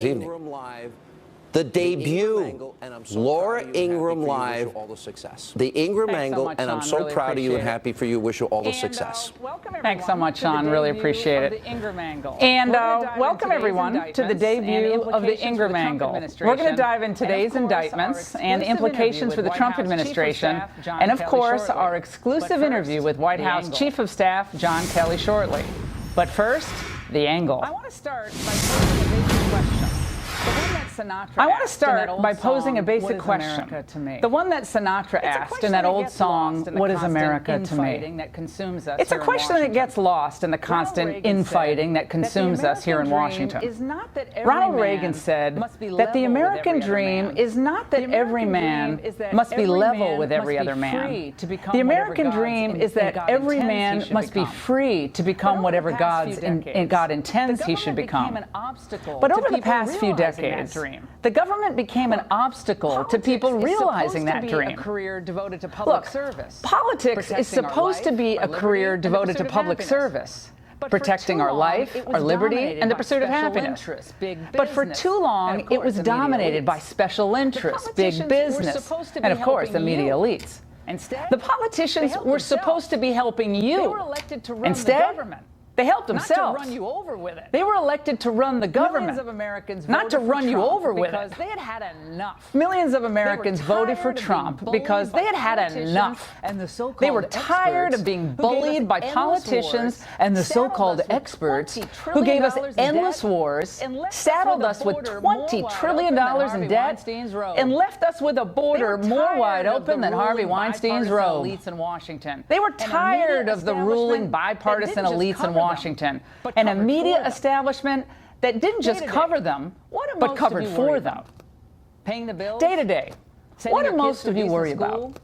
Evening. Ingraham Live, The debut, Laura Ingraham Live, all the success. the Ingraham Thanks so angle, much, and I'm Sean. so Really proud of you and appreciate it. happy for you. Wish you all the success. Thanks so much, Sean. Really appreciate it. And welcome everyone to the debut of the Ingraham angle. We're going to dive in today's indictments and implications for the Trump administration, and of course, our exclusive interview with White House Chief of Staff John Kelly shortly. But first, the angle. I want to start by posing a basic question. The one that Sinatra asked in that old song, "What is America to me?" It's a question that gets lost in the constant infighting that consumes us here in Washington. Ronald Reagan said that the American dream is not that every man must be level with every other man. The American dream is that every man must be free to become whatever God intends he should become. But over the past few decades, the government became an obstacle to people realizing that dream. Look, politics is supposed to be a career devoted to public service, protecting our life, our liberty, and the pursuit of happiness. But for too long, it was dominated by special interests, big business, and of course, the media elites. The politicians were supposed to be helping you. Instead, they helped themselves. They were elected to run the government, not to run you over with it. Millions of Americans voted for Trump because they had had enough. They were tired of being bullied by politicians and the so-called experts who gave us endless wars, saddled us with $20 trillion in debt, and left us with a border more wide open than Harvey Weinstein's robe. They were tired of the ruling bipartisan elites in Washington, and a media establishment that didn't just cover them, but covered for them. Day to day, what do most of you worry about?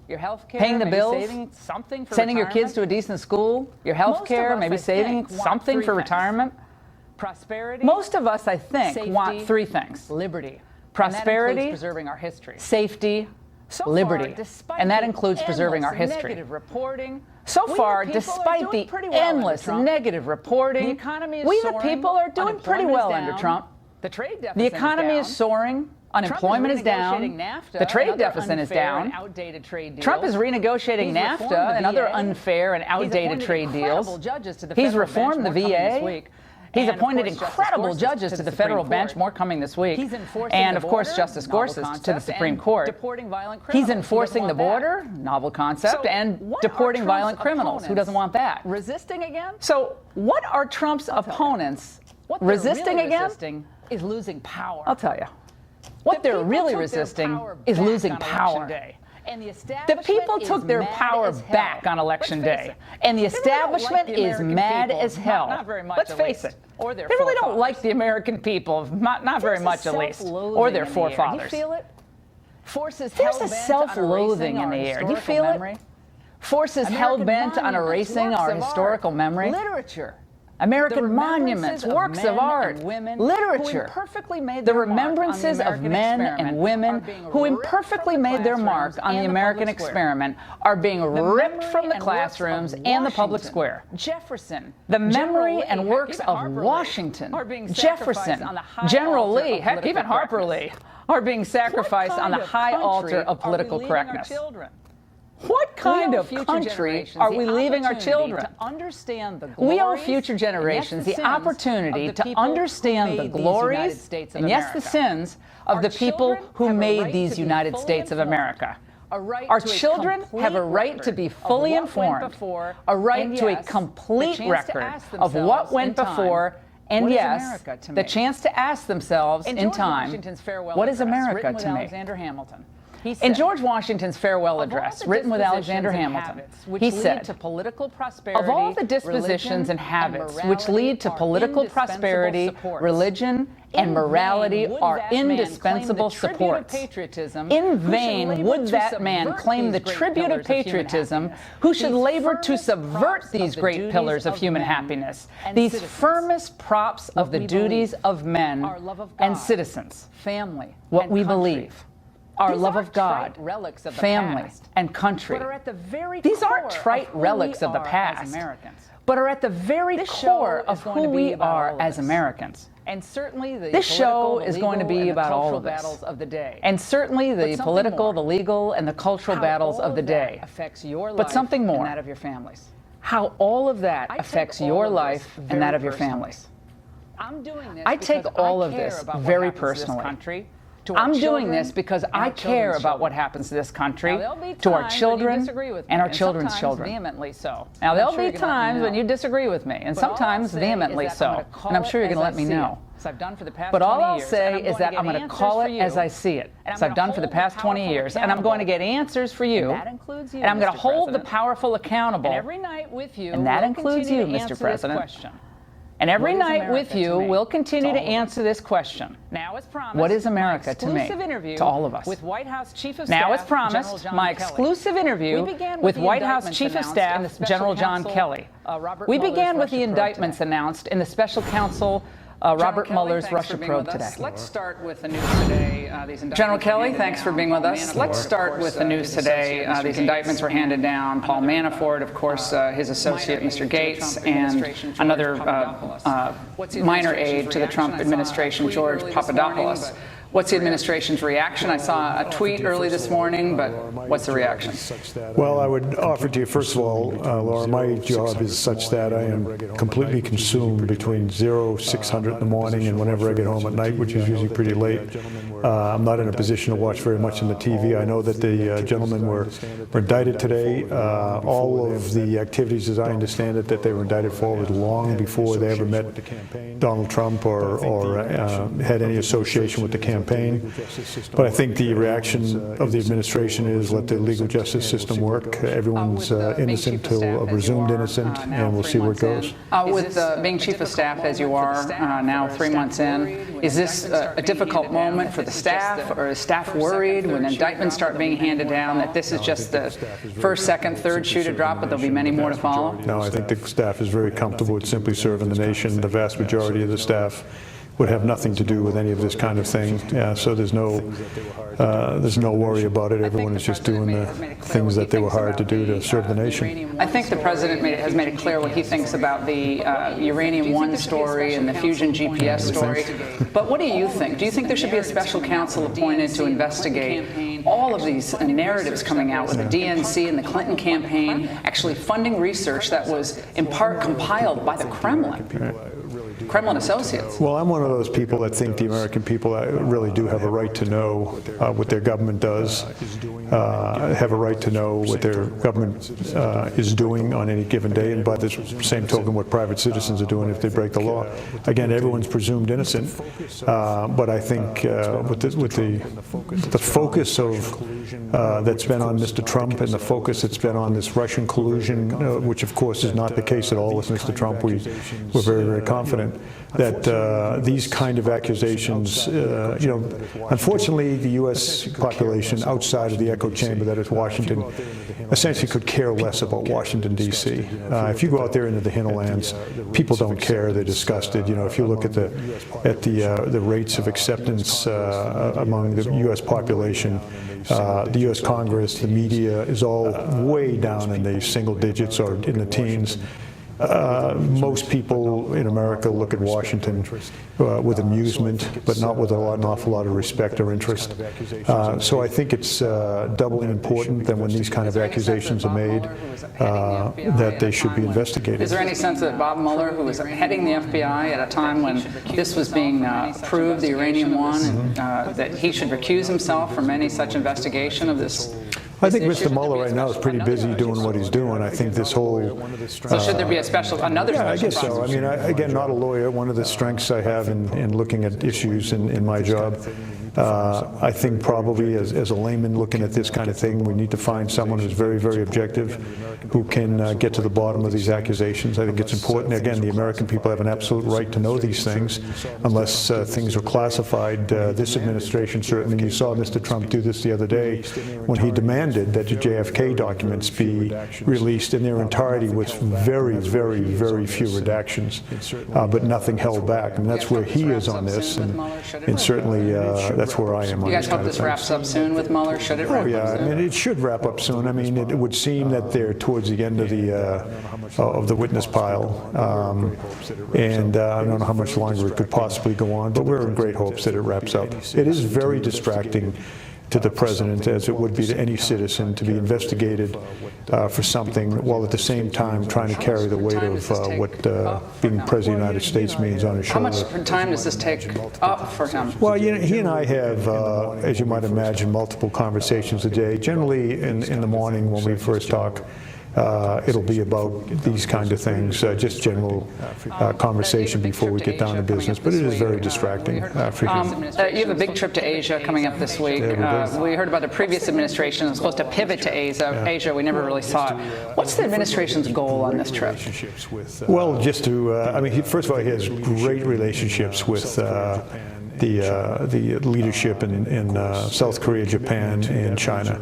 Paying the bills, sending your kids to a decent school, your health care, maybe saving something for retirement? Most of us, I think, want three things: liberty, prosperity, safety, liberty, and that includes preserving our history. So far, despite the endless negative reporting, we the people are doing pretty well under Trump. The economy is soaring, unemployment is down, the trade deficit is down. Trump is renegotiating NAFTA and other unfair and outdated trade deals. He's reformed the VA. He's appointed incredible judges to the federal bench, more coming this week, and of course Justice Gorsuch to the Supreme Court. He's enforcing the border, novel concept, and deporting violent criminals. Who doesn't want that? So what are Trump's opponents resisting again? Is losing power. I'll tell you. What they're really resisting is losing power. The people took their power back on Election Day, and the establishment is mad as hell. Let's face it, they really don't like the American people, not very much at least, or their forefathers. There's a self-loathing in the air. Do you feel it? Forces hell-bent on erasing our historical memory. Literature. American monuments, works of art, literature, the remembrances of men and women who imperfectly made their mark on the American experiment are being ripped from the classrooms and the public square. The memory and works of Washington, Jefferson, General Lee, heck, even Harper Lee, are being sacrificed on the high altar of political correctness. What kind of country are we leaving our children? We owe future generations the opportunity to understand the glories and, yes, the sins of the people who made these United States of America. Our children have a right to be fully informed, a right to a complete record of what went before, and yes, the chance to ask themselves in time, what is America to me? In George Washington's farewell address, written with Alexander Hamilton, he said, "Of all the dispositions and habits which lead to political prosperity, religion and morality are indispensable supports. In vain would that man claim the tribute of patriotism who should labor to subvert these great pillars of human happiness, these firmest props of the duties of men and citizens, what we believe. Our love of God, family, and country. These aren't trite relics of the past, but are at the very core of who we are as Americans. And certainly this show is going to be about all of this. And certainly the political, the legal, and the cultural battles of the day. But something more. That of your families. How all of that affects your life and that of your families. I take all of this very personally. I'm doing this because I care about what happens to this country, to our children, and our children's children. Now, there'll be times when you disagree with me, and sometimes vehemently so, and I'm sure you're going to let me know. But all I'll say is that I'm going to call it as I see it, as I've done for the past 20 years, and I'm going to get answers for you, and I'm going to hold the powerful accountable, and that includes you, Mr. President. And every night with you, we'll continue to answer this question. Now, as promised, what is America to me, to all of us? Now, as promised, my exclusive interview with White House Chief of Staff, General John Kelly. We began with the indictments announced in the special counsel Robert Mueller's Russia probe today. Let's start with the news today. General Kelly, thanks for being with us. Let's start with the news today. These indictments were handed down. Paul Manafort, of course, his associate, Mr. Gates, and another minor aide to the Trump administration, George Papadopoulos. What's the administration's reaction? I saw a tweet early this morning, but what's the reaction? Well, I would offer to you, first of all, Laura, my job is such that I am completely consumed between 600 in the morning and whenever I get home at night, which is usually pretty late. I'm not in a position to watch very much on the TV. I know that the gentlemen were indicted today. All of the activities, as I understand it, that they were indicted for was long before they ever met Donald Trump or had any association with the campaign. But I think the reaction of the administration is let the legal justice system work. Everyone's innocent till presumed innocent, and we'll see where it goes. With being chief of staff as you are now 3 months in, is this a difficult moment for the staff, or is staff worried when indictments start being handed down that this is just the first, second, third shoe to drop, but there'll be many more to follow? No, I think the staff is very comfortable with simply serving the nation. The vast majority of the staff would have nothing to do with any of this kind of thing. So there's no worry about it. Everyone is just doing the things that they were hired to do to serve the nation. I think the president has made it clear what he thinks about the Uranium One story and the Fusion GPS story. But what do you think? Do you think there should be a special counsel appointed to investigate all of these narratives coming out with the DNC and the Clinton campaign actually funding research that was in part compiled by the Kremlin? Kremlin associates. Well, I'm one of those people that think the American people really do have a right to know what their government does, have a right to know what their government is doing on any given day, and by the same token, what private citizens are doing if they break the law. Again, everyone's presumed innocent, but I think with the focus of that's been on Mr. Trump and the focus that's been on this Russian collusion, which of course is not the case at all with Mr. Trump. We're very, very confident that these kind of accusations, unfortunately, the U.S. population outside of the echo chamber that is Washington essentially could care less about Washington, D.C. If you go out there into the hinterlands, people don't care. They're disgusted. If you look at the rates of acceptance among the U.S. population, the U.S. Congress, the media is all way down in the single digits or in the teens. Most people in America look at Washington with amusement, but not with an awful lot of respect or interest. So I think it's doubly important that when these kind of accusations are made, that they should be investigated. Is there any sense that Bob Mueller, who was heading the FBI at a time when this was being approved, the Uranium One, that he should recuse himself from any such investigation of this? I think Mr. Mueller right now is pretty busy doing what he's doing. I think this whole... So should there be another special I guess so. I mean, again, not a lawyer. One of the strengths I have in looking at issues in my job, I think probably as a layman looking at this kind of thing, we need to find someone who's very, very objective, who can get to the bottom of these accusations. I think it's important. Again, the American people have an absolute right to know these things, unless things are classified. This administration certainly, you saw Mr. Trump do this the other day when he demanded recommended that the JFK documents be released in their entirety with very, very, very few redactions, but nothing held back. And that's where he is on this, and certainly that's where I am on this. You guys hope this wraps up soon with Mueller? Should it wrap up soon? I mean, it should wrap up soon. I mean, it would seem that they're towards the end of the witness pile, and I don't know how much longer it could possibly go on, but we're in great hopes that it wraps up. It is very distracting to the president, as it would be to any citizen, to be investigated for something while at the same time trying to carry the weight of what being president of the United States means on his shoulder. How much time does this take up for him? Well, you know, he and I have, as you might imagine, multiple conversations a day. Generally in the morning when we first talk, it'll be about these kind of things, just general conversation before we get down to business. But it is very distracting for him. You have a big trip to Asia coming up this week. We heard about the previous administration was supposed to pivot to Asia. We never really saw it. What's the administration's goal on this trip? Well, just to, I mean, first of all, he has great relationships with the leadership in South Korea, Japan, and China.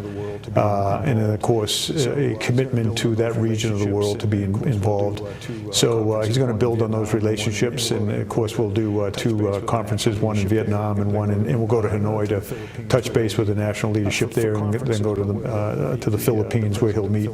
And then, of course, a commitment to that region of the world to be involved. So he's going to build on those relationships, and of course we'll do two conferences, one in Vietnam and and we'll go to Hanoi to touch base with the national leadership there, and then go to the Philippines, where he'll meet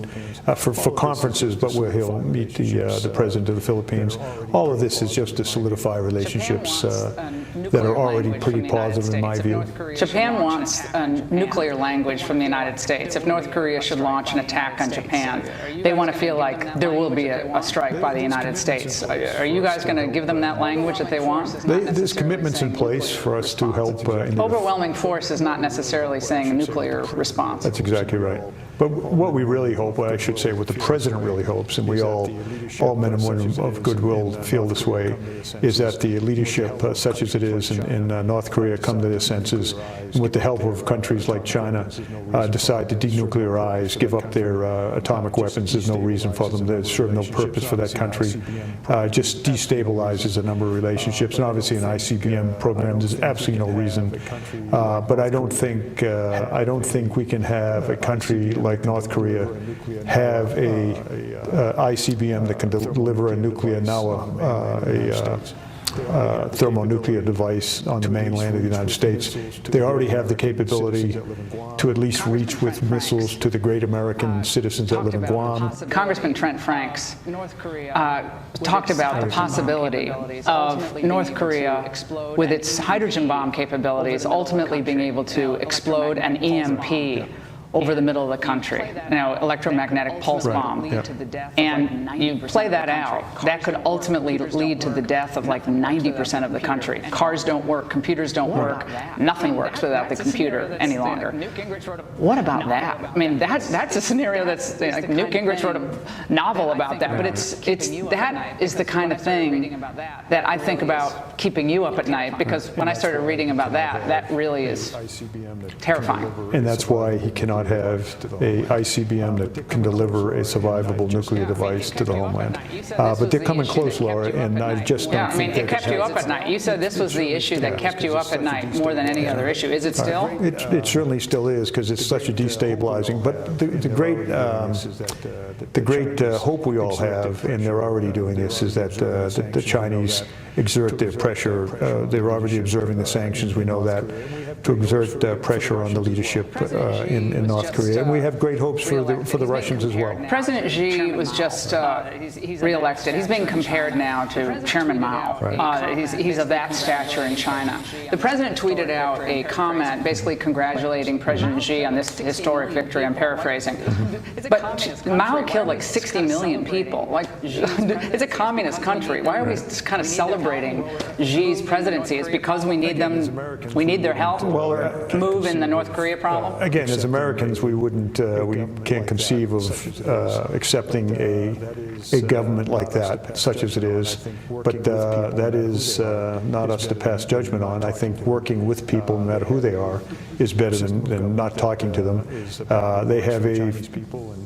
for conferences, but where he'll meet the president of the Philippines. All of this is just to solidify relationships that are already pretty positive in my view. Japan wants a nuclear language from the United States. If North Korea should launch an attack on Japan, they want to feel like there will be a strike by the United States. Are you guys going to give them that language that they want? There's commitments in place for us to help. Overwhelming force is not necessarily saying a nuclear response. That's exactly right. But what we really hope, what I should say, what the president really hopes, and we all men and women of goodwill feel this way, is that the leadership, such as it is in North Korea, come to their senses, and with the help of countries like China, decide to denuclearize, give up their atomic weapons. There's no reason for them. There's sort of no purpose for that country. Just destabilizes a number of relationships, and obviously an ICBM program. There's absolutely no reason. But I don't think we can have a country like North Korea have a ICBM that can deliver a nuclear, now a thermonuclear device on the mainland of the United States. They already have the capability to at least reach with missiles to the great American citizens that live in Guam. Congressman Trent Franks talked about the possibility of North Korea, with its hydrogen bomb capabilities, ultimately being able to explode an EMP over the middle of the country, electromagnetic pulse bomb. And you play that out, that could ultimately lead to the death of like 90% of the country. Cars don't work, computers don't work, nothing works without the computer any longer. What about that? I mean, that's a scenario that's, like, Newt Gingrich wrote a novel about that, but that is the kind of thing that I think about keeping you up at night, because when I started reading about that really is terrifying. And that's why he cannot have a ICBM that can deliver a survivable nuclear device to the homeland. But they're coming close, Laura, and I just don't think it kept you up at night. You said this was the issue that kept you up at night more than any other issue. Is it still? It certainly still is, because it's such a destabilizing. But the great hope we all have, and they're already doing this, is that the Chinese exert their pressure. They're already observing the sanctions. We know that, to exert pressure on the leadership in North Korea, and we have great hopes for the Russians as well. President Xi was just re-elected. He's being compared now to Chairman Mao. He's of that stature in China. The president tweeted out a comment basically congratulating President Xi on this historic victory. I'm paraphrasing. But Mao killed like 60 million people. Like, it's a communist country. Why are we kind of celebrating Xi's presidency? Is because we need them? We need their help? Move in the North Korea problem? Again, as Americans, we can't conceive of accepting a government like that, such as it is. But that is not us to pass judgment on. I think working with people, no matter who they are, is better than not talking to them. They have a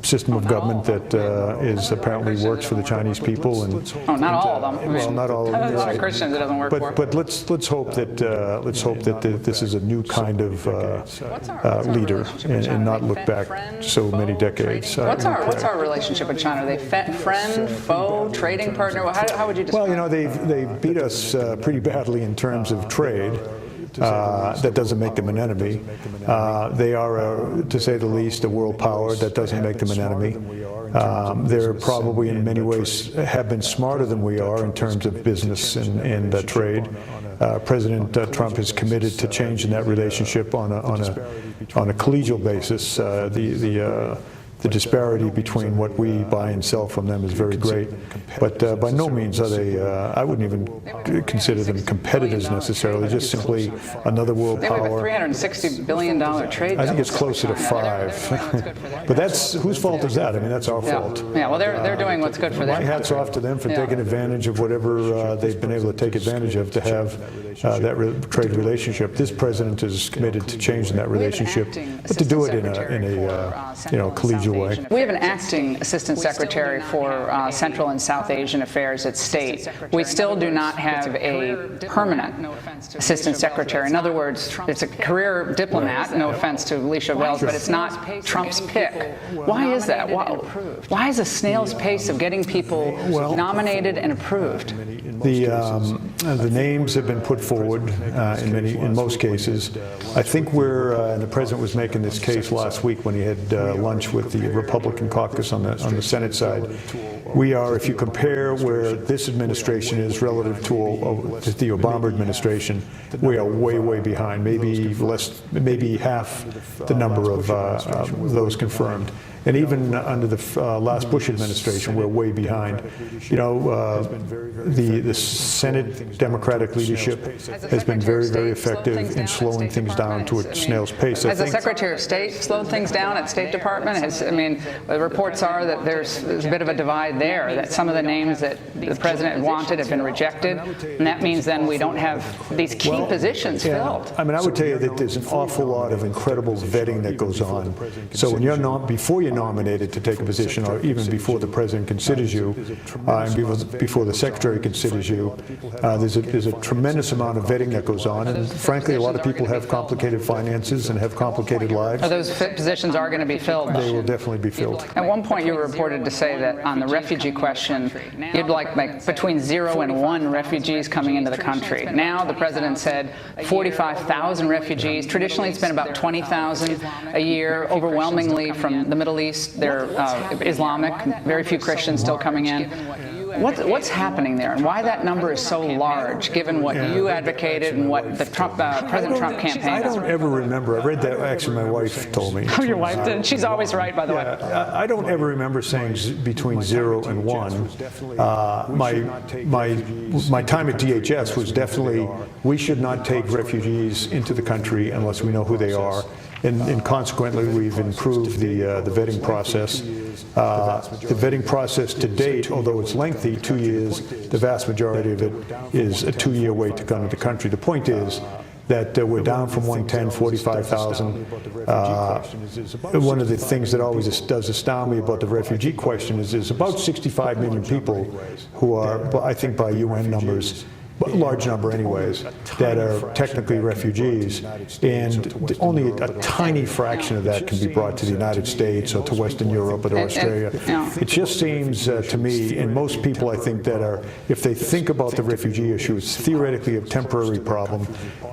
system of government that is apparently works for the Chinese people, and not all of them. Well, not all of them. There's a lot of Christians it doesn't work for. But let's hope that this is a new kind of leader, and and not look back so many decades. What's our relationship with China? Are they friend, foe, trading partner? How would you describe Well, they beat us pretty badly in terms of trade. That doesn't make them an enemy. They are, to say the least, a world power. That doesn't make them an enemy. They're probably in many ways have been smarter than we are in terms of business and trade. President Trump is committed to changing that relationship on a collegial basis. The disparity between what we buy and sell from them is very great, but by no means are they, I wouldn't even consider them competitors necessarily, just simply another world power. They have a $360 billion trade. I think it's closer to 5. But whose fault is that? I mean, that's our fault. Yeah, well, they're doing what's good for them. My hat's off to them for taking advantage of whatever they've been able to take advantage of to have that trade relationship. This president is committed to changing that relationship, but to do it in a collegial way. We have an acting assistant secretary for Central and South Asian Affairs at State. We still do not have a permanent assistant secretary. In other words, it's a career diplomat, no offense to Alicia Wells, but it's not Trump's pick. Why is that? Why is a snail's pace of getting people nominated and approved? The names have been put forward in most cases. I think and the president was making this case last week when he had lunch with the Republican caucus on the Senate side. We are, if you compare where this administration is relative to the Obama administration, we are way, way behind. Maybe half the number of those confirmed. And even under the last Bush administration, we're way behind. The Senate Democratic leadership has been very, very effective in slowing things down to a snail's pace. Has the Secretary of State slowed things down at State Department? The reports are that there's a bit of a divide there, that some of the names that the president wanted have been rejected, and that means then we don't have these key positions filled. I would tell you that there's an awful lot of incredible vetting that goes on. So when before you're nominated to take a position, or even before the president considers you, and before the secretary considers you, there's a tremendous amount of vetting that goes on, and frankly, a lot of people have complicated finances and have complicated lives. Those positions are going to be filled. They will definitely be filled. At one point, you were reported to say that on the refugee question, you'd like between 0 and 1 refugees coming into the country. Now, the president said 45,000 refugees. Traditionally, it's been about 20,000 a year, overwhelmingly from the Middle East. They're Islamic, very few Christians still coming in. What's happening there, and why that number is so large, given what you advocated and what the President Trump campaign? I don't ever remember. I read that. Actually, my wife told me. Oh, your wife did. She's always right, by the way. I don't ever remember saying between 0 and 1. My time at DHS was definitely we should not take refugees into the country unless we know who they are. And consequently, we've improved the vetting process. The vetting process to date, although it's lengthy, 2 years, the vast majority of it is a 2-year wait to come to the country. The point is that we're down from 110, 45,000. One of the things that always does astound me about the refugee question is there's about 65 million people who are, I think by UN numbers, a large number anyways, that are technically refugees, and only a tiny fraction of that can be brought to the United States or to Western Europe or to Australia. It just seems to me, and most people I think that are, if they think about the refugee issue, it's theoretically a temporary problem.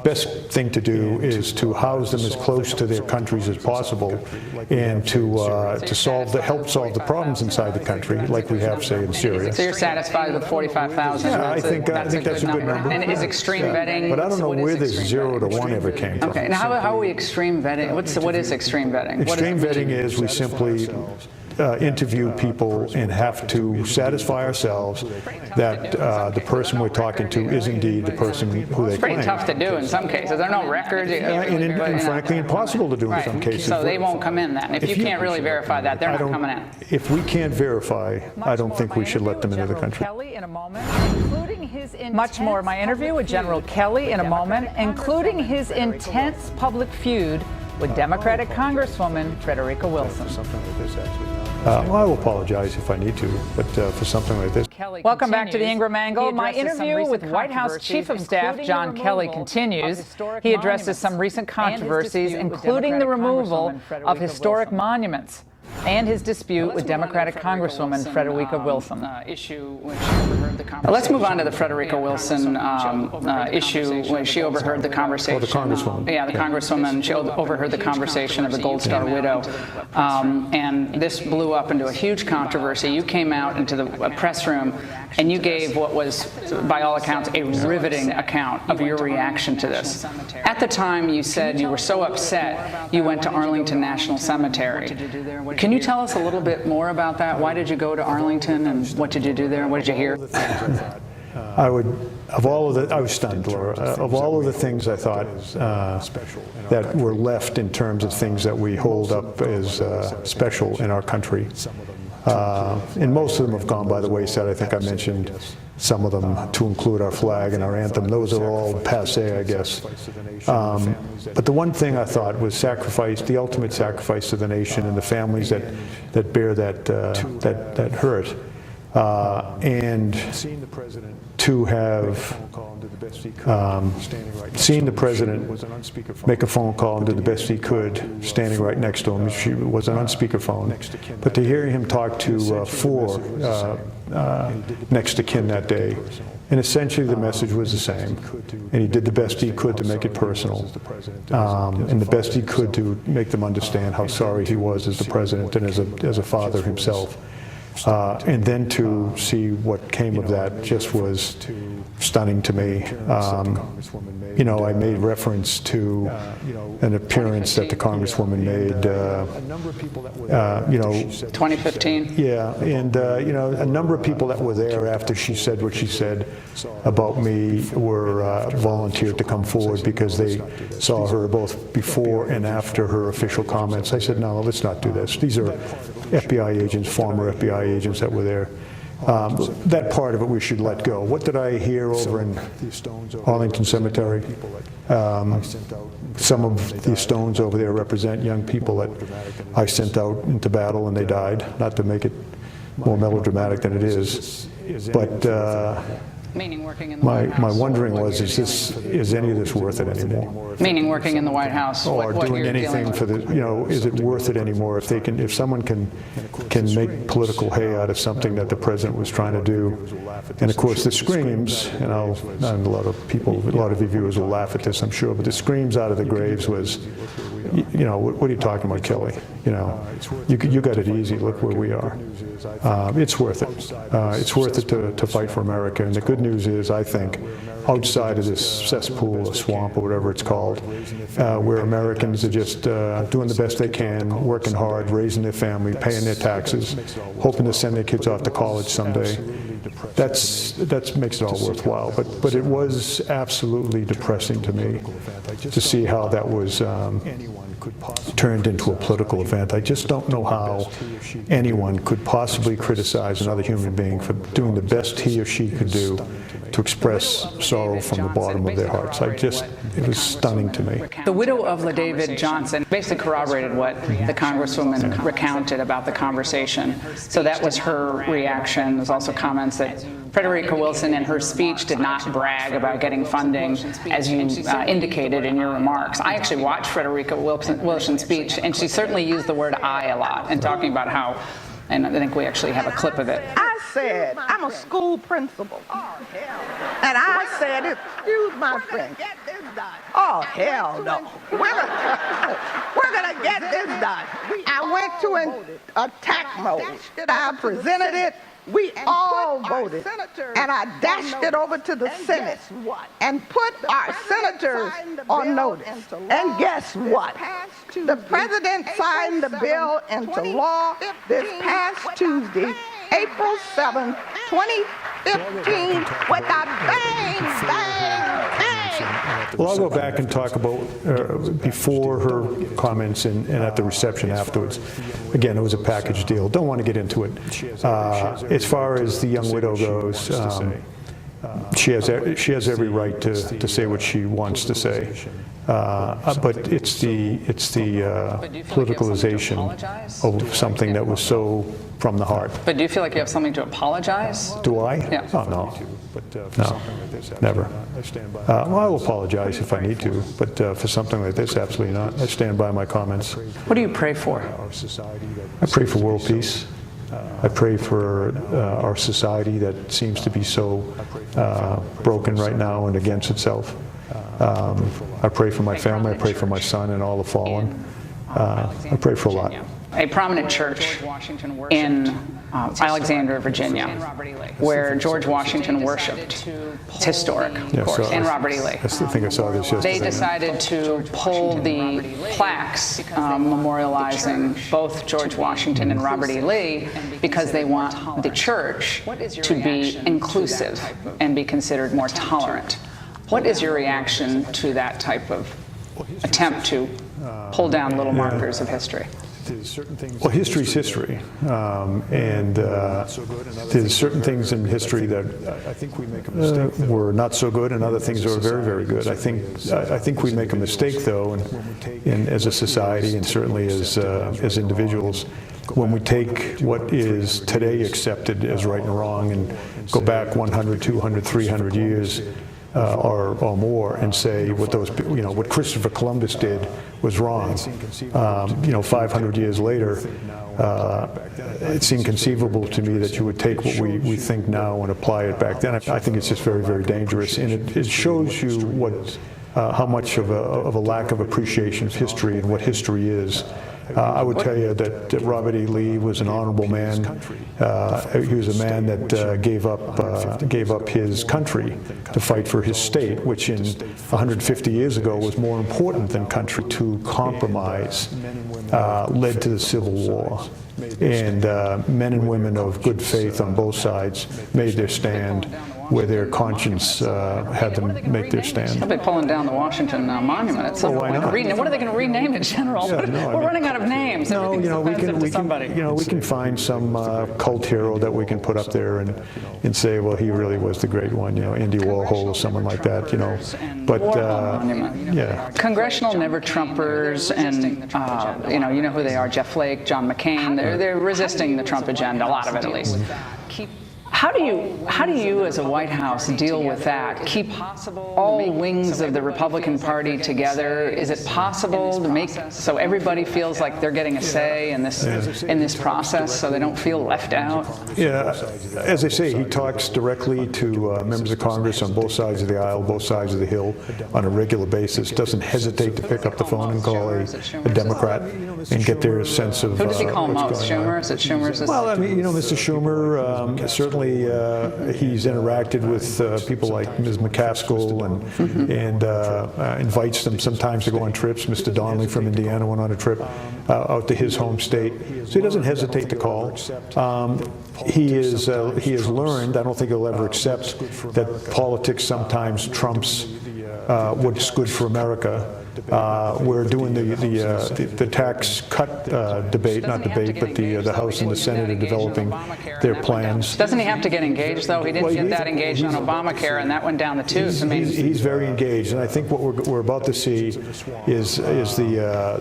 Best thing to do is to house them as close to their countries as possible, and to help solve the problems inside the country, like we have, say, in Syria. So you're satisfied with 45,000? Yeah, I think that's a good number. And is extreme vetting? But I don't know where this 0 to 1 ever came from. Okay, now how are we extreme vetting? What is extreme vetting? Extreme vetting is we simply interview people and have to satify ourselves that the person we're talking to is indeed the person who they claim. It's pretty tough to do in some cases. There are no records. And frankly, impossible to do in some cases. So they won't come in then. If you can't really verify that, they're not coming in. If we can't verify, I don't think we should let them into the country. Much more. My interview with General Kelly in a moment, including his intense public feud with Democratic Congresswoman Frederica Wilson. Something like this, actually. I will apologize if I need to, but for something like this. Welcome back to the Ingraham Angle. My interview with White House Chief of Staff John Kelly continues. He addresses some recent controversies, including the removal of historic monuments and his dispute with Democratic Congresswoman Frederica Wilson. Let's move on to the Frederica Wilson issue when she overheard the conversation. Oh, the Congresswoman. Yeah, the Congresswoman. She overheard the conversation of the Gold Star widow. And this blew up into a huge controversy. You came out into the press room and you gave what was, by all accounts, a riveting account of your reaction to this. At the time, you said you were so upset you went to Arlington National Cemetery. Can you tell us a little bit more about that? Why did you go to Arlington, and what did you do there? What did you hear? I was stunned, Laura. Of all of the things I thought that were left in terms of things that we hold up as special in our country, and most of them have gone by the wayside. I think I mentioned some of them, to include our flag and our anthem. Those are all passé, I guess. But the one thing I thought was sacrifice, the ultimate sacrifice to the nation and the families that bear that hurt. And to have seen the president make a phone call and did the best he could, standing right next to him. She was on speakerphone. But to hear him talk to four next to kin that day, and essentially the message was the same. And he did the best he could to make it personal, and the best he could to make them understand how sorry he was as the president and as a father himself. And then to see what came of that just was stunning to me. You know, I made reference to an appearance that the Congresswoman made, you know, 2015. Yeah, and you know, a number of people that were there after she said what she said about me were volunteered to come forward because they saw her both before and after her official comments. I said, no, let's not do this. These are FBI agents, former FBI agents that were there. That part of it we should let go. What did I hear over in Arlington Cemetery? Some of the stones over there represent young people that I sent out into battle and they died. Not to make it more melodramatic than it is, but my wondering was, is any of this worth it anymore? Meaning working in the White House, or doing anything for the, you know, is it worth it anymore? If someone can make political hay out of something that the president was trying to do, and of course the screams, and a lot of you viewers will laugh at this, I'm sure, but the screams out of the graves was, you know, what are you talking about, Kelly? You know, you got it easy. Look where we are. It's worth it. It's worth it to fight for America. And the good news is, I think, outside of this cesspool or swamp or whatever it's called, where Americans are just doing the best they can, working hard, raising their family, paying their taxes, hoping to send their kids off to college someday. That makes it all worthwhile. But it was absolutely depressing to me to see how that was turned into a political event. I just don't know how anyone could possibly criticize another human being for doing the best he or she could do to express sorrow from the bottom of their hearts. It was stunning to me. The widow of LaDavid Johnson basically corroborated what the Congresswoman recounted about the conversation. So that was her reaction. There's also comments that Frederica Wilson in her speech did not brag about getting funding, as you indicated in your remarks. I actually watched Frederica Wilson's speech, and she certainly used the word I a lot in talking about how, and I think we actually have a clip of it. I said, I'm a school principal. And I said, excuse my French. Oh, hell no. We're going to get this done. I went to an attack mode. I presented it. We all voted, and I dashed it over to the Senate and put our senators on notice. And guess what? The president signed the bill into law this past Tuesday, April 7th, 2015, with a bang, bang, bang. Well, I'll go back and talk about before her comments and at the reception afterwards. Again, it was a package deal. Don't want to get into it. As far as the young widow goes, she has every right to say what she wants to say. But it's the politicalization of something that was so from the heart. But do you feel like you have something to apologize? Do I? Yeah. Oh, no. No, never. Well, I'll apologize if I need to, but for something like this, absolutely not. I stand by my comments. What do you pray for? I pray for world peace. I pray for our society that seems to be so broken right now and against itself. I pray for my family. I pray for my son and all the fallen. I pray for a lot. A prominent church in Alexandria, Virginia, where George Washington worshipped. It's historic, of course, in Robert E. Lee. I think I saw this yesterday. They decided to pull the plaques memorializing both George Washington and Robert E. Lee because they want the church to be inclusive and be considered more tolerant. What is your reaction to that type of attempt to pull down little markers of history? Well, history's history, and there's certain things in history that were not so good, and other things that were very, very good. I think we make a mistake, though, and as a society, and certainly as individuals, when we take what is today accepted as right and wrong, and go back 100, 200, 300 years. Or more, and say what what Christopher Columbus did was wrong. 500 years later, it's inconceivable to me that you would take what we think now and apply it back then. I think it's just very, very dangerous, and it shows you how much of a lack of appreciation of history and what history is. I would tell you that Robert E. Lee was an honorable man. He was a man that gave up his country to fight for his state, which in 150 years ago was more important than country. To compromise led to the Civil War. And men and women of good faith on both sides made their stand where their conscience had them make their stand. They'll be pulling down the Washington Monument at some point. What are they going to rename it, General? We're running out of names. No, we can find some cult hero that we can put up there and say, well, he really was the great one. Andy Warhol or someone like that. But yeah. Congressional never-Trumpers, and you know who they are: Jeff Flake, John McCain. They're resisting the Trump agenda, a lot of it at least. How do you, as a White House, deal with that? Keep all wings of the Republican Party together? Is it possible to make so everybody feels like they're getting a say in this process, so they don't feel left out? Yeah, as I say, he talks directly to members of Congress on both sides of the aisle, both sides of the Hill, on a regular basis. Doesn't hesitate to pick up the phone and call a Democrat and get their sense of. Who does he call most? Schumer? Is it Schumer's? Well, I mean, Mr. Schumer certainly. He's interacted with people like Ms. McCaskill and invites them sometimes to go on trips. Mr. Donnelly from Indiana went on a trip out to his home state. So he doesn't hesitate to call. He has learned, I don't think he'll ever accept, that politics sometimes trumps what's good for America. We're doing the tax cut debate, not debate, but the House and the Senate are developing their plans. Doesn't he have to get engaged, though? He didn't get that engaged on Obamacare, and that went down the tubes. He's very engaged, and I think what we're about to see is the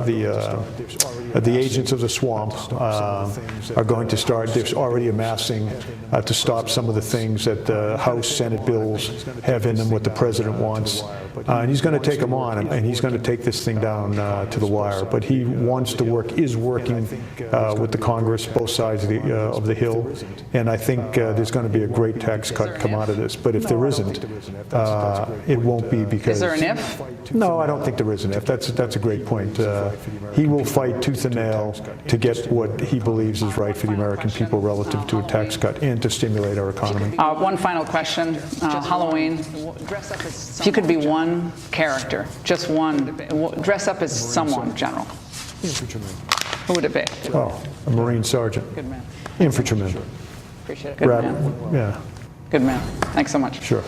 agents of the swamp are going to start. They're already amassing to stop some of the things that the House, Senate bills have in them, what the president wants. And he's going to take them on, and he's going to take this thing down to the wire. But he wants to is working with the Congress, both sides of the Hill, and I think there's going to be a great tax cut come out of this. But if there isn't, it won't be because. Is there an if? No, I don't think there is an if. That's a great point. He will fight tooth and nail to get what he believes is right for the American people relative to a tax cut and to stimulate our economy. One final question. Halloween. If you could be one character, just one, dress up as someone, General. Infantryman. Who would it be? Oh, a Marine sergeant. Good man. Infantryman. Appreciate it. Good man. Yeah. Good man. Thanks so much. Sure.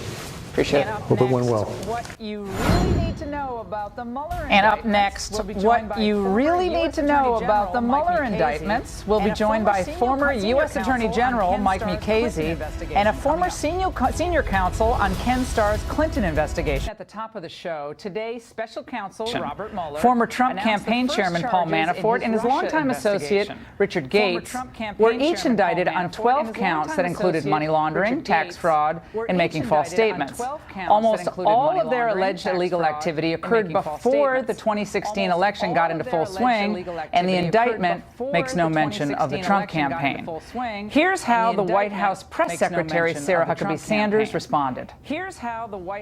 Appreciate it. Hope it went well. What you really need to know about the Mueller And up next, what you really need to know about the Mueller indictments. We'll be joined by former U.S. Attorney General Mike Mukasey and a former senior counsel on Ken Starr's Clinton investigation. At the top of the show, today, special counsel Robert Mueller, former Trump campaign chairman Paul Manafort, and his longtime associate Richard Gates were each indicted on 12 counts that included money laundering, tax fraud, and making false statements. Almost all of their alleged illegal activity occurred before the 2016 election got into full swing, and the indictment makes no mention of the Trump campaign. Here's how the White House press secretary Sarah Huckabee Sanders responded.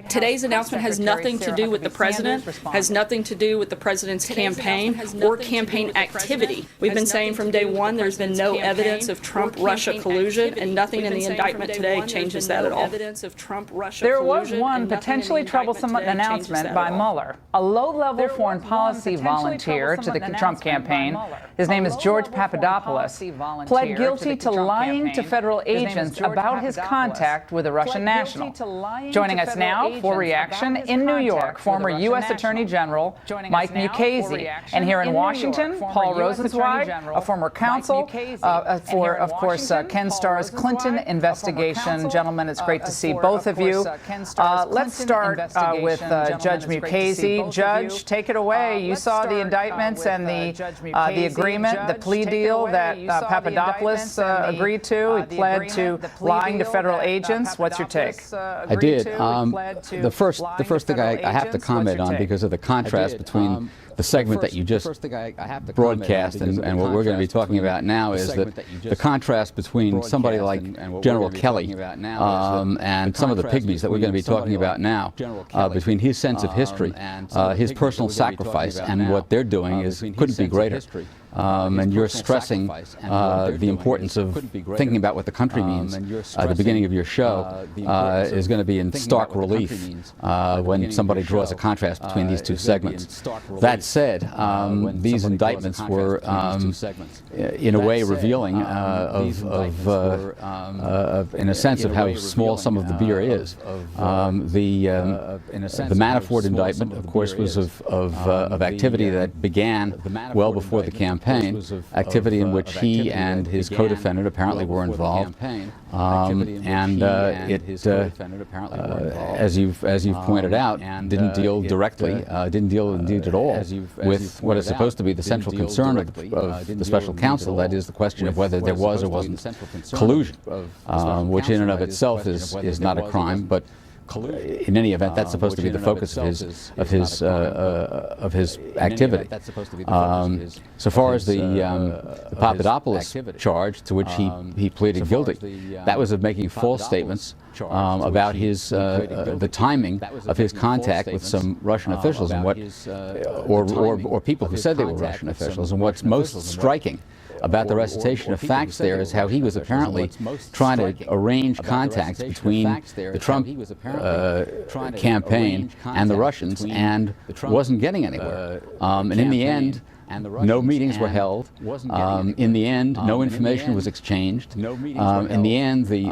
Today's announcement has nothing to do with the president, has nothing to do with the president's campaign or campaign activity. We've been saying from day one there's been no evidence of Trump-Russia collusion, and nothing in the indictment today changes that at all. There was one potentially troublesome announcement by Mueller, a low-level foreign policy volunteer to the Trump campaign. His name is George Papadopoulos, pled guilty to lying to federal agents about his contact with a Russian national. Joining us now for reaction in New York, former U.S. Attorney General Mike Mukasey, and here in Washington, Paul Rosenzweig, a former counsel for, of course, Ken Starr's Clinton investigation. Gentlemen, it's great to see both of you. Let's start with Judge Mukasey. Judge, take it away. You saw the indictments and the agreement, the plea deal that Papadopoulos agreed to. He pled to lying to federal agents. What's your take? I did. The first thing I have to comment on, because of the contrast between the segment that you just broadcast and what we're going to be talking about now, is that the contrast between somebody like General Kelly and some of the pygmies that we're going to be talking about now, between his sense of history, his personal sacrifice, and what they're doing couldn't be greater. And you're stressing the importance of thinking about what the country means. At the beginning of your show is going to be in stark relief when somebody draws a contrast between these two segments. That said, these indictments were, in a way, revealing in a sense, of how small some of the beer is. The Manafort indictment, of course, was of activity that began well before the campaign, activity in which he and his co-defendant apparently were involved, and as you've pointed out, didn't deal directly, didn't deal indeed at all with what is supposed to be the central concern of the special counsel, that is the question of whether there was or wasn't collusion, which in and of itself is not a crime, but in any event, that's supposed to be the focus of his activity. So far as the Papadopoulos charge, to which he pleaded guilty, that was of making false statements about the timing of his contact with some Russian officials, and or people who said they were Russian officials. And what's most striking about the recitation of facts there is how he was apparently trying to arrange contacts between the Trump campaign and the Russians, and wasn't getting anywhere. And in the end, no meetings were held. In the end, no information was exchanged. In the end, the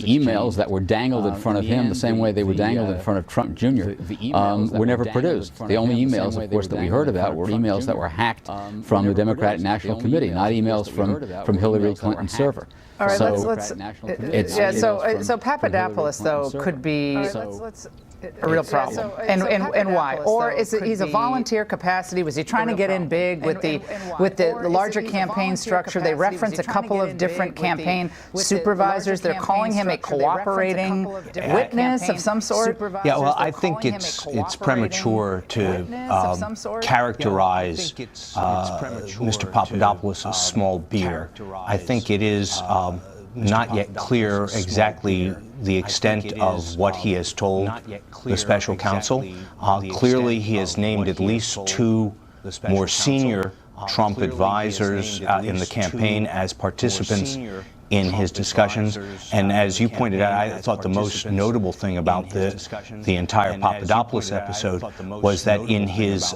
emails that were dangled in front of him, the same way they were dangled in front of Trump Jr., were never produced. The only emails, of course, that we heard about were emails that were hacked from the Democratic National Committee, not emails from Hillary Clinton's server. All right, so Papadopoulos, though, could be a real problem. And why? Or he's a volunteer capacity? Was he trying to get in big with the larger campaign structure? They reference a couple of different campaign supervisors. They're calling him a cooperating witness of some sort. Yeah, well, I think it's premature to characterize Mr. Papadopoulos as small beer. I think it is not yet clear exactly the extent of what he has told the special counsel. Clearly, he has named at least two more senior Trump advisors in the campaign as participants in his discussions. And as you pointed out, I thought the most notable thing about the entire Papadopoulos episode was that in his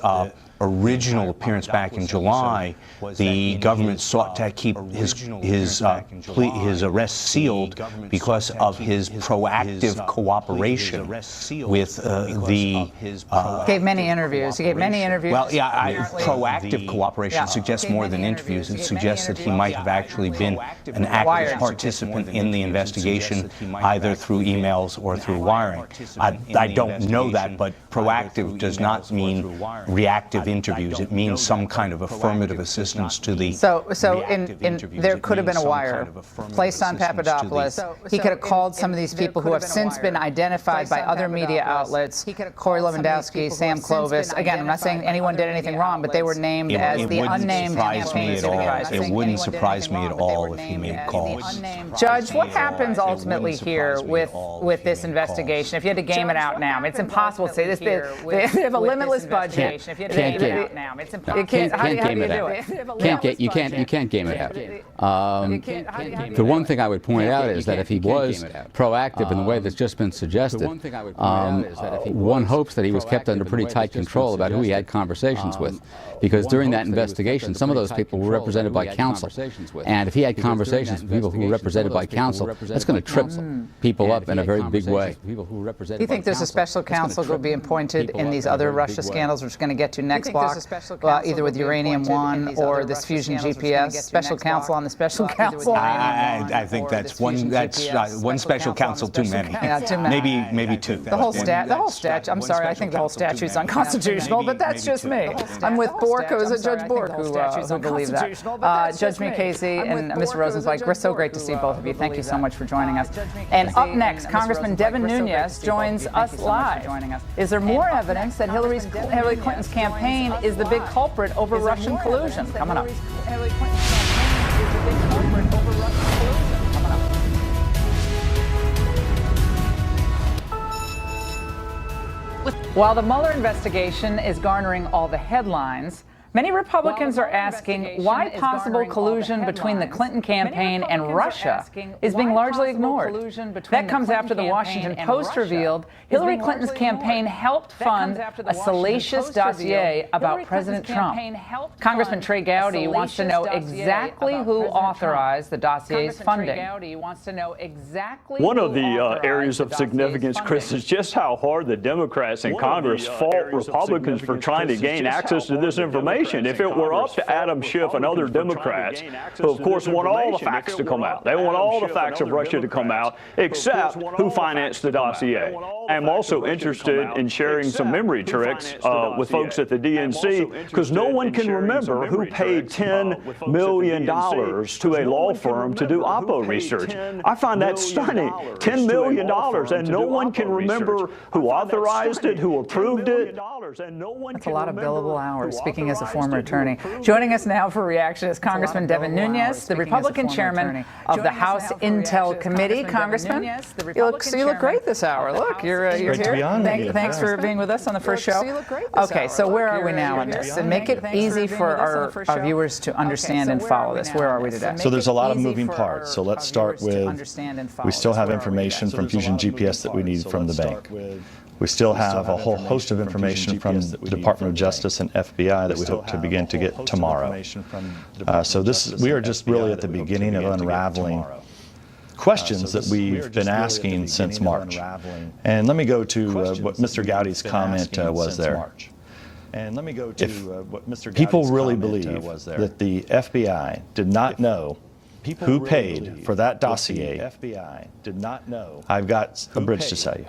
original appearance back in July, the government sought to keep his arrest sealed because of his proactive cooperation with the... gave many interviews. He gave many interviews. Well, yeah, proactive cooperation suggests more than interviews. It suggests that he might have actually been an active participant in the investigation, either through emails or through wiring. I don't know that, but proactive does not mean reactive interviews. It means some kind of affirmative assistance to the there could have been a wire placed on Papadopoulos. He could have called some of these people who have since been identified by other media outlets, Corey Lewandowski, Sam Clovis. Again, I'm not saying anyone did anything wrong, but they were named as the unnamed campaign supervisors. It wouldn't surprise me at all if he made calls. Judge, what happens ultimately here with this investigation? If you had to game it out now, it's impossible to say this. They have a limitless budget. Can't game it out. You can't game it out. The one thing I would point out is that if he was proactive in the way that's just been suggested, one hopes that he was kept under pretty tight control about who he had conversations with, because during that investigation, some of those people were represented by counsel, and if he had conversations with people who were represented by counsel, that's going to trip people up in a very big way. Do you think there's a special counsel going to be appointed in these other Russia scandals we're going to get to next block, either with Uranium One or this Fusion GPS? Special counsel on the special counsel? I think that's one special counsel too many. Yeah, too many. Maybe two. The whole statute. I'm sorry, I think the whole statute's unconstitutional, but that's just me. I'm with Bork, who is it Judge Bork who believes that. Judge Mukasey and Mr. Rosenzweig, we're so great to see both of you. Thank you so much for joining us. And up next, Congressman Devin Nunes joins us live. Is there more evidence that Hillary Clinton's campaign is the big culprit over Russian collusion? Coming up. While the Mueller investigation is garnering all the headlines, many Republicans are asking why possible collusion between the Clinton campaign and Russia is being largely ignored. That comes after the Washington Post revealed Hillary Clinton's campaign helped fund a salacious dossier about President Trump. Congressman Trey Gowdy wants to know exactly who authorized the dossier's funding. One of the areas of significance, Chris, is just how hard the Democrats in Congress fault Republicans for trying to gain access to this information. If it were up to Adam Schiff and other Democrats, who of course want all the facts to come out, they want all the facts of Russia to come out, except who financed the dossier. I'm also interested in sharing some memory tricks with folks at the DNC, because no one can remember who paid $10 million to a law firm to do Oppo research. I find that stunning. $10 million, and no one can remember who authorized it, who approved it. That's a lot of billable hours, speaking as a former attorney. Joining us now for reaction is Congressman Devin Nunes, the Republican chairman of the House Intel Committee. Congressman, you look great this hour. Look, you're here. Thanks for being with us on the first show. Okay, so where are we now on this? And make it easy for our viewers to understand and follow this. Where are we today? So there's a lot of moving parts. So let's start with, we still have information from Fusion GPS that we need from the bank. We still have a whole host of information from the Department of Justice and FBI that we hope to begin to get tomorrow. So we are just really at the beginning of unraveling questions that we've been asking since March. And let me go to what Mr. Gowdy's comment was there. If people really believe that the FBI did not know who paid for that dossier, I've got a bridge to tell you.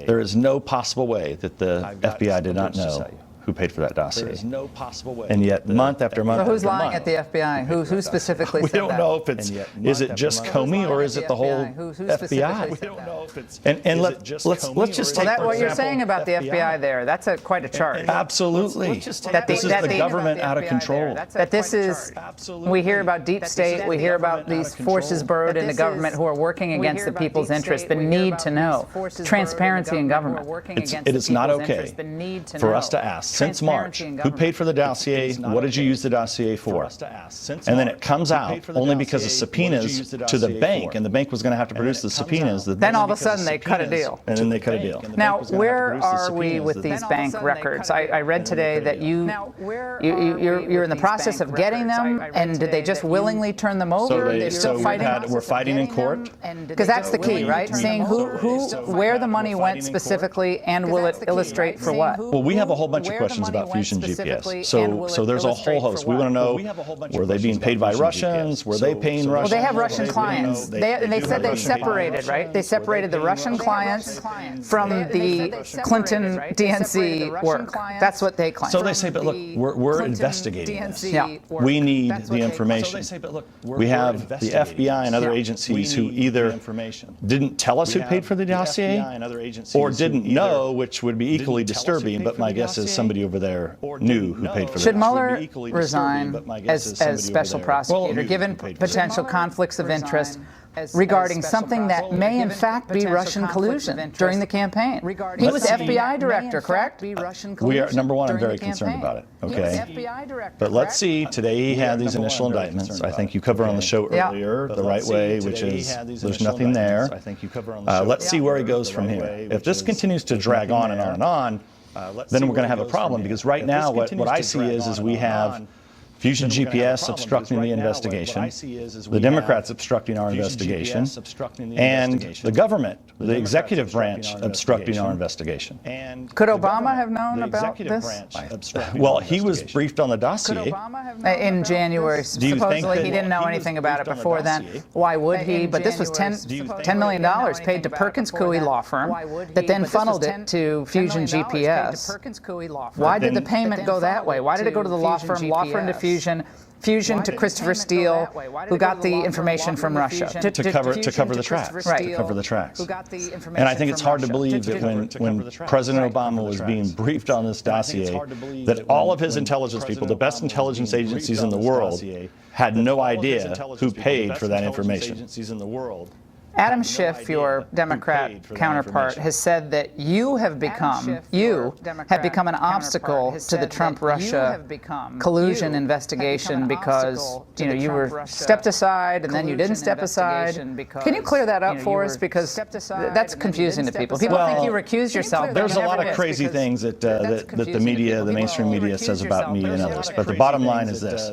There is no possible way that the FBI did not know who paid for that dossier. And yet, month after month So who's lying at the FBI? Who specifically said that? We don't know if it's, is it just Comey or is it the whole FBI? We don't know if it's, and let's just take, what you're saying about the FBI there, that's quite a charge. Absolutely. This is the government out of control. That this is, we hear about deep state, we hear about these forces burrowed in the government who are working against the people's interests, the need to know, transparency in government. It is not okay for us to ask since March, who paid for the dossier? What did you use the dossier for? And then it comes out only because of subpoenas to the bank, and the bank was going to have to produce the subpoenas. Then all of a sudden they cut a deal. And then they cut a deal. Now, where are we with these bank records? I read today that you're in the process of getting them, and did they just willingly turn them over? They're still fighting? We're fighting in court. Because that's the key, right? Seeing where the money went specifically, and will it illustrate for what? Well, we have a whole bunch of questions about Fusion GPS. So there's a whole host. We want to know, were they being paid by Russians? Were they paying Russians? Well, they have Russian clients. They said they separated, right? They separated the Russian clients from the Clinton DNC work. That's what they claim. So they say, but look, we're investigating this. Yeah. We need the information. We have the FBI and other agencies who either didn't tell us who paid for the dossier or didn't know, which would be equally disturbing, but my guess is somebody over there knew who paid for the dossier. Should Mueller resign as special prosecutor, given potential conflicts of interest regarding something that may in fact be Russian collusion during the campaign? He was FBI director, correct? We are, number one, I'm very concerned about it, okay? But let's see, today he had these initial indictments. I think you covered on the show earlier the right way, which is there's nothing there. Let's see where he goes from here. If this continues to drag on and on and on, then we're going to have a problem, because right now what I see is we have Fusion GPS obstructing the investigation, the Democrats obstructing our investigation, and the government, the executive branch, obstructing our investigation. Could Obama have known about this? Well, he was briefed on the dossier. In January, supposedly he didn't know anything about it before then. Why would he? But this was $10 million paid to Perkins Coie law firm that then funneled it to Fusion GPS. Why did the payment go that way? Why did it go to the law firm to Fusion to Christopher Steele, who got the information from Russia to cover the tracks. Right. To cover the tracks. And I think it's hard to believe that when President Obama was being briefed on this dossier, that all of his intelligence people, the best intelligence agencies in the world, had no idea who paid for that information. Adam Schiff, your Democrat counterpart, has said that you have become an obstacle to the Trump-Russia collusion investigation because you were stepped aside and then you didn't step aside. Can you clear that up for us, because that's confusing to people. People think you recused yourself. There's a lot of crazy things that the media, the mainstream media, says about me and others. But the bottom line is this: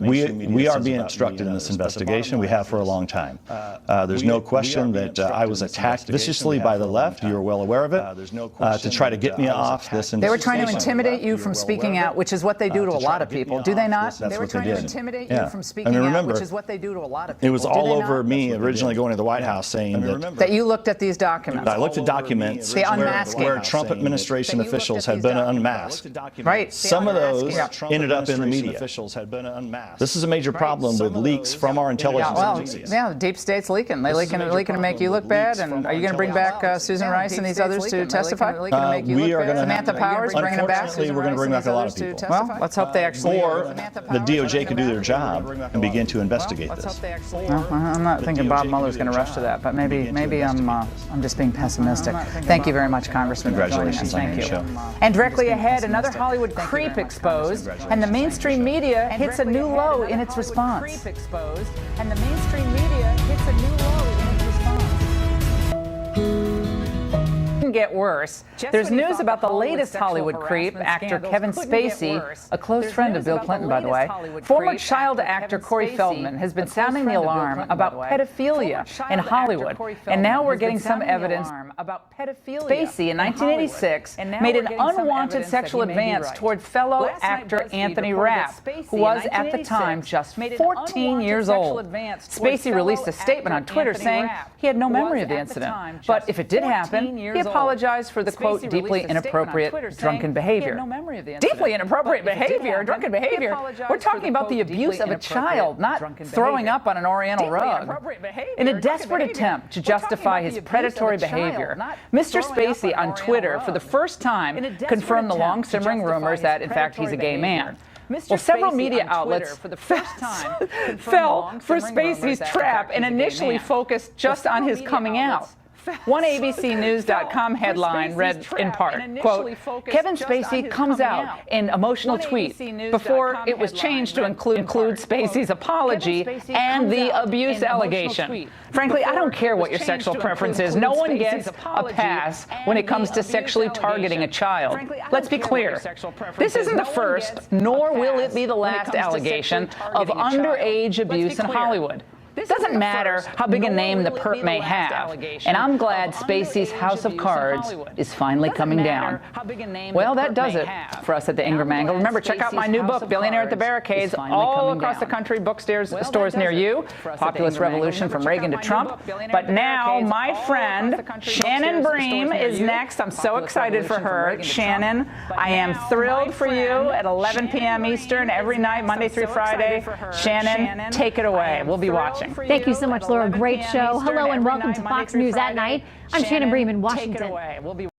we are being obstructed in this investigation. We have for a long time. There's no question that I was attacked viciously by the left. You're well aware of it. To try to get me off this investigation. They were trying to intimidate you from speaking out, which is what they do to a lot of people. Do they not? That's what they did. They were trying to intimidate you from speaking out, which is what they do to a lot of people. It was all over me originally going to the White House saying that you looked at these documents. I looked at documents where Trump administration officials had been unmasked. Right. Some of those ended up in the media. This is a major problem with leaks from our intelligence agencies. Yeah, the deep state's leaking. They leaking to make you look bad. And are you going to bring back Susan Rice and these others to testify? We are going to. Samantha Powers, bringing them back. Unfortunately, we're going to bring back a lot of people. Well, let's hope they actually. Or the DOJ could do their job and begin to investigate this. Well, I'm not thinking Bob Mueller's going to rush to that, but maybe I'm just being pessimistic. Thank you very much, Congressman. Congratulations on your show. And directly ahead, another Hollywood creep exposed, and the mainstream media hits a new low in its response. And the mainstream media hits a new low in its response. Get worse. There's news about the latest Hollywood creep, actor Kevin Spacey, a close friend of Bill Clinton, by the way. Former child actor Corey Feldman has been sounding the alarm about pedophilia in Hollywood, and now we're getting some evidence about pedophilia. Spacey, in 1986, made an unwanted sexual advance toward fellow actor Anthony Rapp, who was at the time just 14 years old. Spacey released a statement on Twitter saying he had no memory of the incident, but if it did happen, he apologized for the, quote, deeply inappropriate drunken behavior. Deeply inappropriate behavior, drunken behavior? We're talking about the abuse of a child, not throwing up on an oriental rug. In a desperate attempt to justify his predatory behavior, Mr. Spacey on Twitter for the first time confirmed the long-simmering rumors that, in fact, he's a gay man. Well, several media outlets fell for Spacey's trap and initially focused just on his coming out. One ABCnews.com headline read in part, quote, Kevin Spacey comes out in emotional tweet before it was changed to include Spacey's apology and the abuse allegation. Frankly, I don't care what your sexual preference is. No one gets a pass when it comes to sexually targeting a child. Let's be clear. This isn't the first, nor will it be the last allegation of underage abuse in Hollywood. It doesn't matter how big a name the perp may have, and I'm glad Spacey's house of cards is finally coming down. Well, that does it for us at the Ingraham Angle. Remember, check out my new book, Billionaire at the Barricades, all across the country, bookstores near you. Populist Revolution from Reagan to Trump. But now, my friend Shannon Bream is next. I'm so excited for her. Shannon, I am thrilled for you at 11 p.m. Eastern every night, Monday through Friday. Shannon, take it away. We'll be watching. Thank you so much, Laura. Great show. Hello and welcome to Fox News at Night. I'm Shannon Bream in Washington.